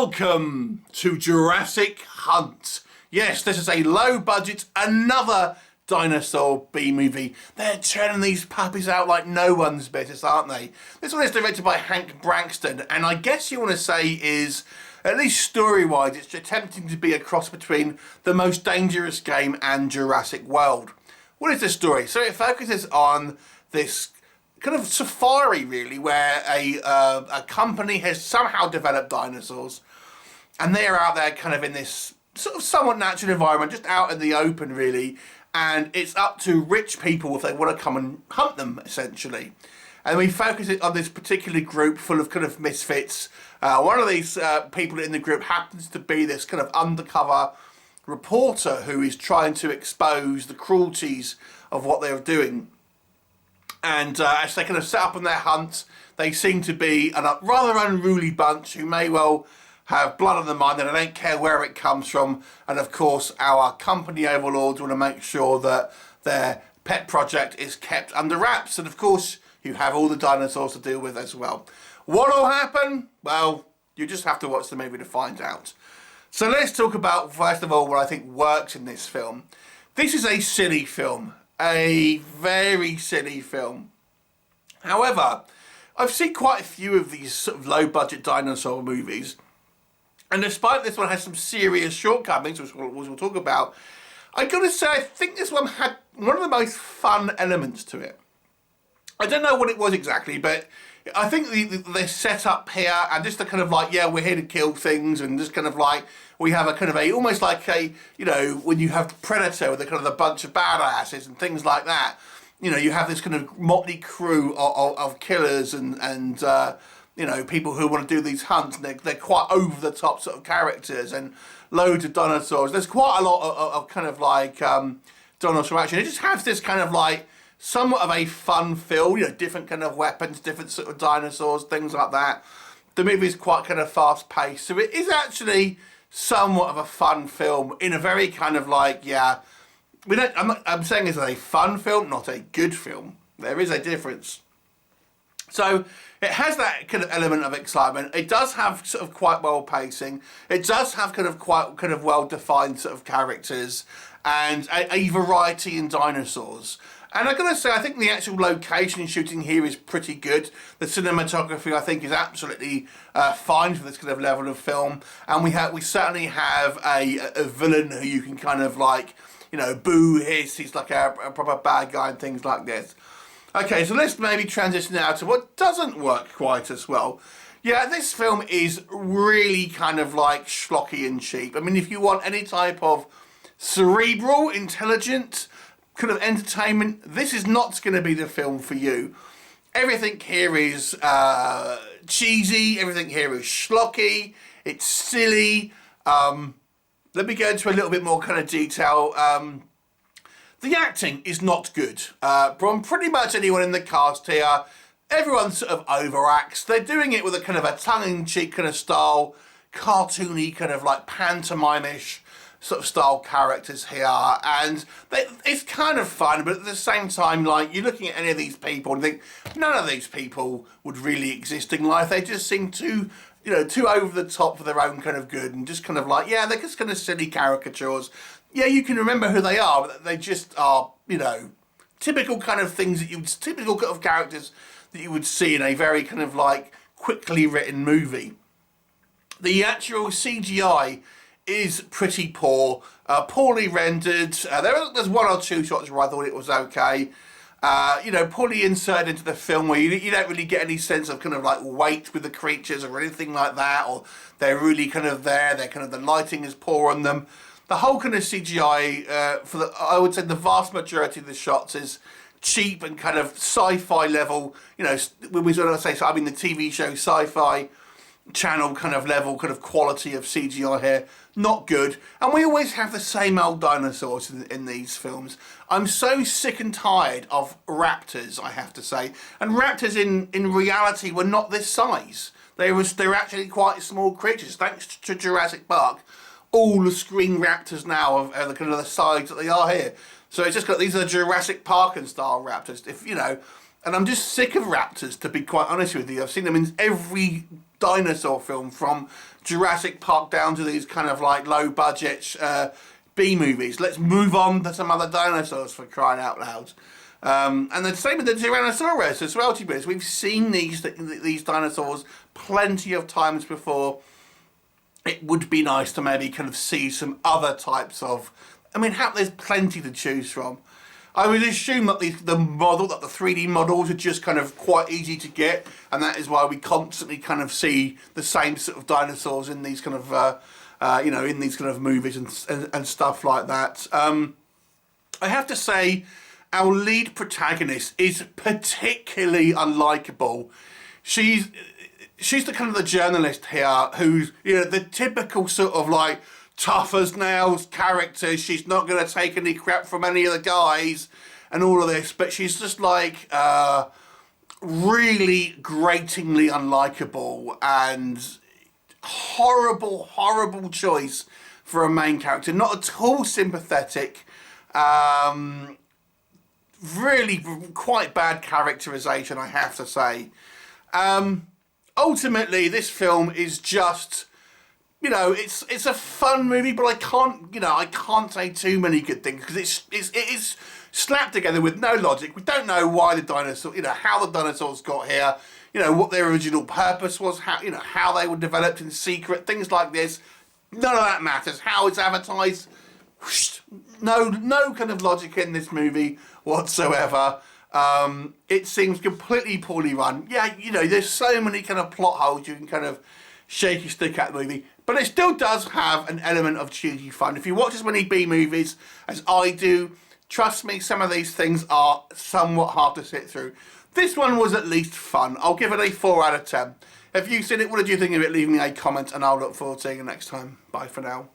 Welcome to Jurassic Hunt. Yes, this is a low budget, another dinosaur B-movie. They're turning these puppies out like no one's business, aren't they? This one is directed by Hank Braxton, and I guess you want to say is, at least story-wise, it's attempting to be a cross between The Most Dangerous Game and Jurassic World. What is the story? So it focuses on this kind of safari, really, where a company has somehow developed dinosaurs, and they're out there kind of in this sort of somewhat natural environment, just out in the open, really, and it's up to rich people if they want to come and hunt them, essentially. And we focus it on this particular group full of kind of misfits. One of these people in the group happens to be this kind of undercover reporter who is trying to expose the cruelties of what they're doing. And as they kind of set up on their hunt, they seem to be a rather unruly bunch who may well have blood on their mind and they don't care where it comes from. And of course, our company overlords want to make sure that their pet project is kept under wraps. And of course, you have all the dinosaurs to deal with as well. What will happen? Well, you just have to watch the movie to find out. So let's talk about, first of all, what I think works in this film. This is a silly film. A very silly film. However, I've seen quite a few of these sort of low-budget dinosaur movies, and despite this one has some serious shortcomings, which we'll talk about, I've got to say I think this one had one of the most fun elements to it. I don't know what it was exactly, but I think the setup here, and just the kind of like, yeah, we're here to kill things, and just kind of like, we have a kind of a, almost like a, you know, when you have Predator with a kind of a bunch of badasses and things like that, you know, you have this kind of motley crew of killers and you know, people who want to do these hunts, and they're quite over the top sort of characters, and loads of dinosaurs. There's quite a lot of kind of like dinosaur action. It just has this kind of like, somewhat of a fun feel, you know, different kind of weapons, different sort of dinosaurs, things like that. The movie is quite kind of fast paced, so it is actually somewhat of a fun film in a very kind of like, yeah, I'm saying it's a fun film, not a good film. There is a difference. So it has that kind of element of excitement. It does have sort of quite well pacing. It does have kind of quite kind of well defined sort of characters and a variety in dinosaurs. And I'm going to say, I think the actual location shooting here is pretty good. The cinematography, I think, is absolutely fine for this kind of level of film. And we certainly have a villain who you can kind of like, you know, boo, hiss. He's like a proper bad guy and things like this. Okay, so let's maybe transition now to what doesn't work quite as well. Yeah, this film is really kind of like schlocky and cheap. I mean, if you want any type of cerebral, intelligent kind of entertainment, this is not going to be the film for you. Everything here is cheesy, everything here is schlocky, it's silly. Let me go into a little bit more kind of detail. The acting is not good. From pretty much anyone in the cast here, everyone sort of overacts. They're doing it with a kind of a tongue-in-cheek kind of style, cartoony, kind of like pantomime-ish sort of style characters here, and it's kind of fun, but at the same time, like, you're looking at any of these people and think none of these people would really exist in life. They just seem too, you know, too over the top for their own kind of good, and just kind of like, yeah, they're just kind of silly caricatures. Yeah, you can remember who they are, but they just are, you know, typical kind of things that typical kind of characters that you would see in a very kind of like quickly written movie. The actual CGI is pretty poor, poorly rendered. There's one or two shots where I thought it was okay. You know, poorly inserted into the film where you don't really get any sense of kind of like weight with the creatures or anything like that, or they're really kind of there. They're kind of, the lighting is poor on them. The whole kind of CGI I would say the vast majority of the shots is cheap and kind of sci-fi level. You know, when I say so, I mean the TV show Sci-Fi Channel kind of level, kind of quality of CGI here. Not good. And we always have the same old dinosaurs in these films. I'm so sick and tired of raptors, I have to say. And raptors in reality were not this size. They're actually quite small creatures. Thanks to Jurassic Park, all the screen raptors now are the kind of the size that they are here. So it's just got, these are Jurassic Park and style raptors. If, you know, And I'm just sick of raptors, to be quite honest with you. I've seen them in every dinosaur film, from Jurassic Park down to these kind of like low budget B movies. Let's move on to some other dinosaurs, for crying out loud. And the same with the Tyrannosaurus as well, to be honest. We've seen these dinosaurs plenty of times before. It would be nice to maybe kind of see some other types of... I mean, there's plenty to choose from. I would assume that the 3D models are just kind of quite easy to get, and that is why we constantly kind of see the same sort of dinosaurs in these kind of, in these kind of movies and stuff like that. I have to say, our lead protagonist is particularly unlikable. She's the kind of the journalist here who's, the typical sort of like tough as nails character. She's not going to take any crap from any of the guys and all of this, but she's just like really gratingly unlikable and horrible choice for a main character. Not at all sympathetic. Really quite bad characterization, I have to say. Ultimately, this film is just, it's a fun movie, but I can't say too many good things, because it is slapped together with no logic. We don't know why the dinosaur, how the dinosaurs got here, what their original purpose was, how they were developed in secret, things like this. None of that matters. How it's advertised, no kind of logic in this movie whatsoever. It seems completely poorly run. Yeah, there's so many kind of plot holes you can kind of shake your stick at the movie, but it still does have an element of cheesy fun. If you watch as many B movies as I do, trust me, some of these things are somewhat hard to sit through. This one was at least fun. I'll give it a 4 out of 10. If you've seen it, what did you think of it? Leave me a comment and I'll look forward to seeing you next time. Bye for now.